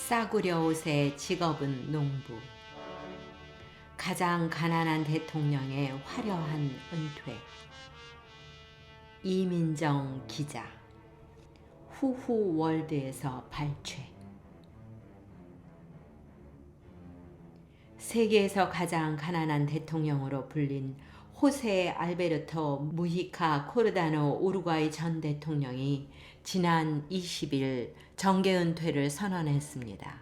싸구려 옷의 직업은 농부. 가장 가난한 대통령의 화려한 은퇴. 이민정 기자. 후후 월드에서 발췌. 세계에서 가장 가난한 대통령으로 불린 호세 알베르토 무히카 코르다노 우루과이 전 대통령이 지난 20일 정계 은퇴를 선언했습니다.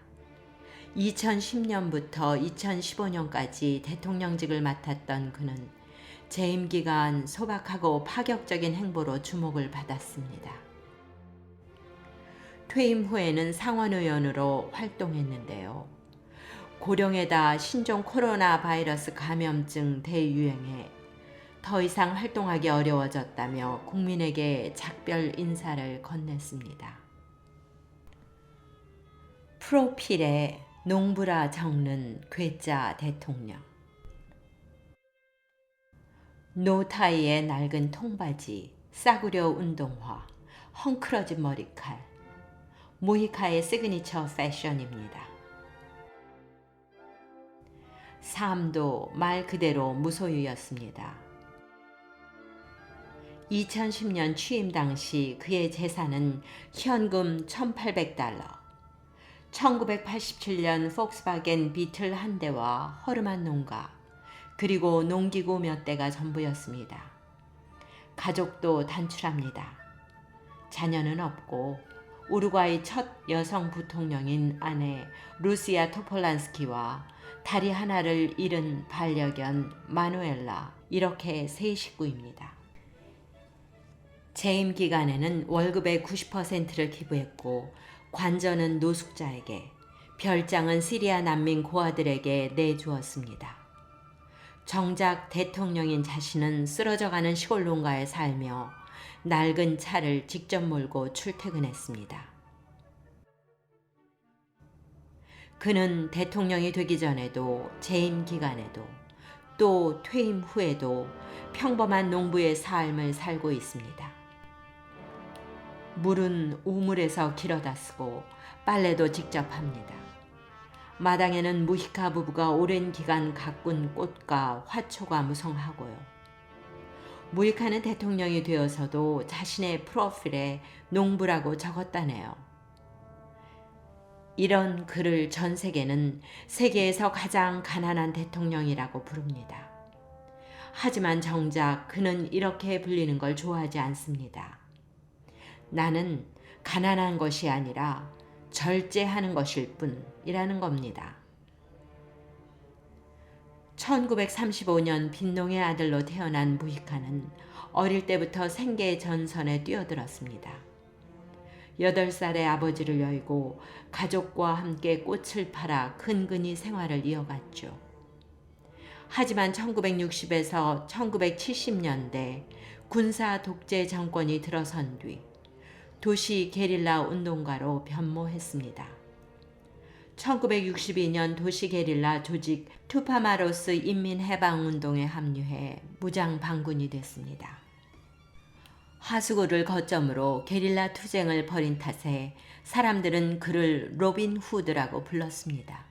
2010년부터 2015년까지 대통령직을 맡았던 그는 재임 기간 소박하고 파격적인 행보로 주목을 받았습니다. 퇴임 후에는 상원의원으로 활동했는데요. 고령에다 신종 코로나 바이러스 감염증 대유행에 더 이상 활동하기 어려워졌다며 국민에게 작별 인사를 건넸습니다. 프로필에 농부라 적는 괴짜 대통령. 노타이의 낡은 통바지, 싸구려 운동화, 헝클어진 머리칼. 무히카의 시그니처 패션입니다. 삶도 말 그대로 무소유였습니다. 2010년 취임 당시 그의 재산은 현금 1,800달러, 1987년 폭스바겐 비틀 한 대와 허름한 농가, 그리고 농기구 몇 대가 전부였습니다. 가족도 단출합니다. 자녀는 없고 우루과이 첫 여성 부통령인 아내 루시아 토폴란스키와 다리 하나를 잃은 반려견 마누엘라, 이렇게 세 식구입니다. 재임 기간에는 월급의 90%를 기부했고 관저는 노숙자에게, 별장은 시리아 난민 고아들에게 내주었습니다. 정작 대통령인 자신은 쓰러져가는 시골 농가에 살며 낡은 차를 직접 몰고 출퇴근했습니다. 그는 대통령이 되기 전에도 재임 기간에도 또 퇴임 후에도 평범한 농부의 삶을 살고 있습니다. 물은 우물에서 길어다 쓰고 빨래도 직접 합니다. 마당에는 무히카 부부가 오랜 기간 가꾼 꽃과 화초가 무성하고요. 무히카는 대통령이 되어서도 자신의 프로필에 농부라고 적었다네요. 이런 그를 전 세계는 세계에서 가장 가난한 대통령이라고 부릅니다. 하지만 정작 그는 이렇게 불리는 걸 좋아하지 않습니다. 나는 가난한 것이 아니라 절제하는 것일 뿐이라는 겁니다. 1935년 빈농의 아들로 태어난 무히카는 어릴 때부터 생계의 전선에 뛰어들었습니다. 8살의 아버지를 열고 가족과 함께 꽃을 팔아 근근히 생활을 이어갔죠. 하지만 1960에서 1970년대 군사 독재 정권이 들어선 뒤 도시 게릴라 운동가로 변모했습니다. 1962년 도시 게릴라 조직 투파마로스 인민해방운동에 합류해 무장 반군이 됐습니다. 하수구를 거점으로 게릴라 투쟁을 벌인 탓에 사람들은 그를 로빈 후드라고 불렀습니다.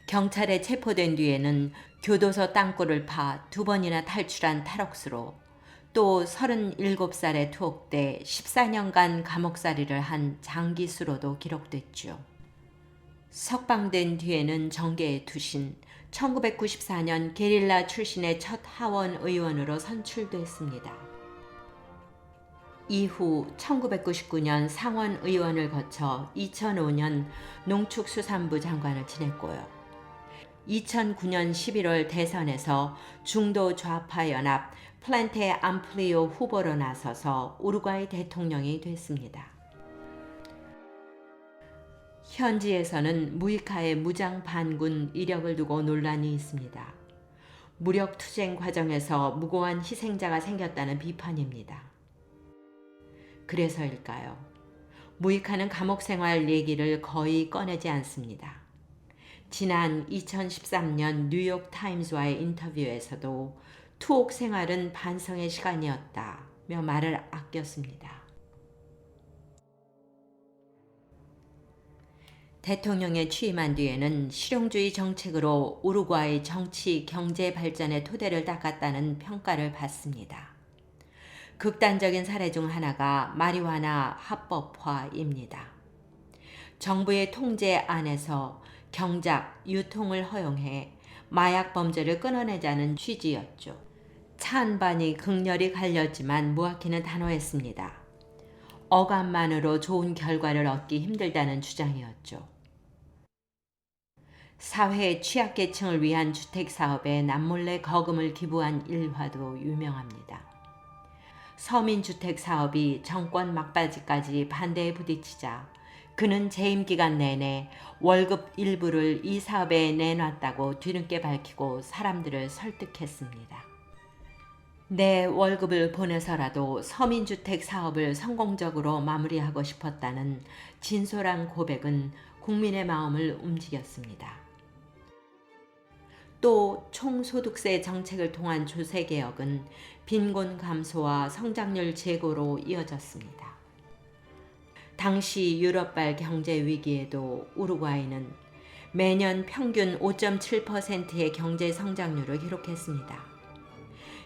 경찰에 체포된 뒤에는 교도소 땅굴을 파 2번이나 탈출한 탈옥수로 또 37살에 투옥돼 14년간 감옥살이를 한 장기수로도 기록됐죠. 석방된 뒤에는 정계에 투신 1994년 게릴라 출신의 첫 하원 의원으로 선출됐습니다. 이후 1999년 상원 의원을 거쳐 2005년 농축수산부 장관을 지냈고요. 2009년 11월 대선에서 중도 좌파 연합 플란테 암플리오 후보로 나서서 우루과이 대통령이 됐습니다. 현지에서는 무히카의 무장 반군 이력을 두고 논란이 있습니다. 무력 투쟁 과정에서 무고한 희생자가 생겼다는 비판입니다. 그래서일까요? 무히카는 감옥 생활 얘기를 거의 꺼내지 않습니다. 지난 2013년 뉴욕 타임즈와의 인터뷰에서도 투옥 생활은 반성의 시간이었다며 말을 아꼈습니다. 대통령에 취임한 뒤에는 실용주의 정책으로 우루과이 정치, 경제 발전의 토대를 닦았다는 평가를 받습니다. 극단적인 사례 중 하나가 마리화나 합법화입니다. 정부의 통제 안에서 경작, 유통을 허용해 마약 범죄를 끊어내자는 취지였죠. 찬반이 극렬히 갈렸지만 무아키는 단호했습니다. 어감만으로 좋은 결과를 얻기 힘들다는 주장이었죠. 사회 취약계층을 위한 주택사업에 남몰래 거금을 기부한 일화도 유명합니다. 서민주택사업이 정권 막바지까지 반대에 부딪히자 그는 재임 기간 내내 월급 일부를 이 사업에 내놨다고 뒤늦게 밝히고 사람들을 설득했습니다. 내 월급을 보내서라도 서민주택 사업을 성공적으로 마무리하고 싶었다는 진솔한 고백은 국민의 마음을 움직였습니다. 또 총소득세 정책을 통한 조세개혁은 빈곤 감소와 성장률 제고로 이어졌습니다. 당시 유럽발 경제 위기에도 우루과이는 매년 평균 5.7%의 경제 성장률을 기록했습니다.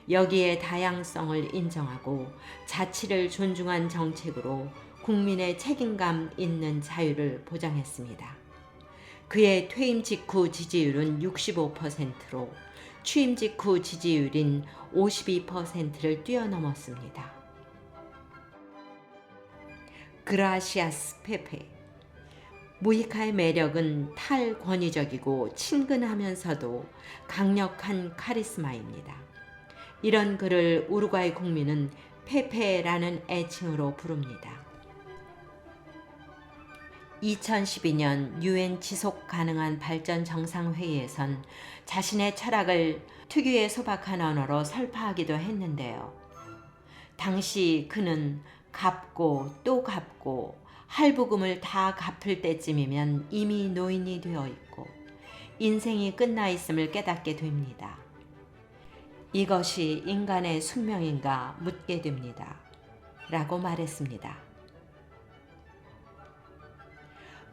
여기에 다양성을 인정하고 자치를 존중한 정책으로 국민의 책임감 있는 자유를 보장했습니다. 그의 퇴임 직후 지지율은 65%로 취임 직후 지지율인 52%를 뛰어넘었습니다. 그라시아스 페페. 무이카의 매력은 탈권위적이고 친근하면서도 강력한 카리스마입니다. 이런 그를 우루과이 국민은 페페라는 애칭으로 부릅니다. 2012년 유엔 지속 가능한 발전 정상회의에선 자신의 철학을 특유의 소박한 언어로 설파하기도 했는데요. 당시 그는 갚고 또 갚고 할부금을 다 갚을 때쯤이면 이미 노인이 되어 있고 인생이 끝나 있음을 깨닫게 됩니다. 이것이 인간의 숙명인가 묻게 됩니다. 라고 말했습니다.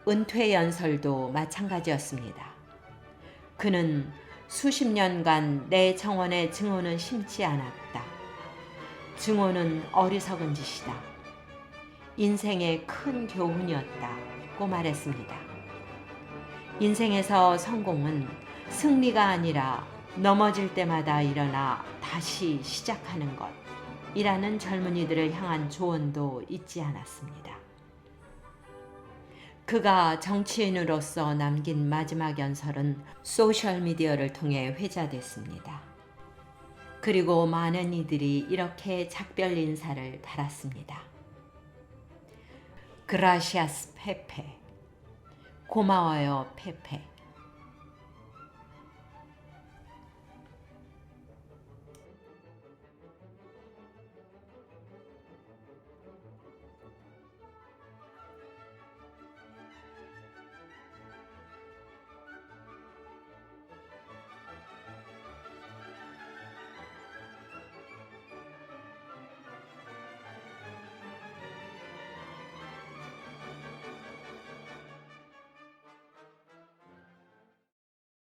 은퇴 연설도 마찬가지였습니다. 그는 수십 년간 내 정원에 증오는 심지 않았다. 증오는 어리석은 짓이다. 인생의 큰 교훈이었다고 말했습니다. 인생에서 성공은 승리가 아니라 넘어질 때마다 일어나 다시 시작하는 것이라는 젊은이들을 향한 조언도 잊지 않았습니다. 그가 정치인으로서 남긴 마지막 연설은 소셜미디어를 통해 회자됐습니다. 그리고 많은 이들이 이렇게 작별 인사를 달았습니다. 그라시아스 페페. 고마워요 페페.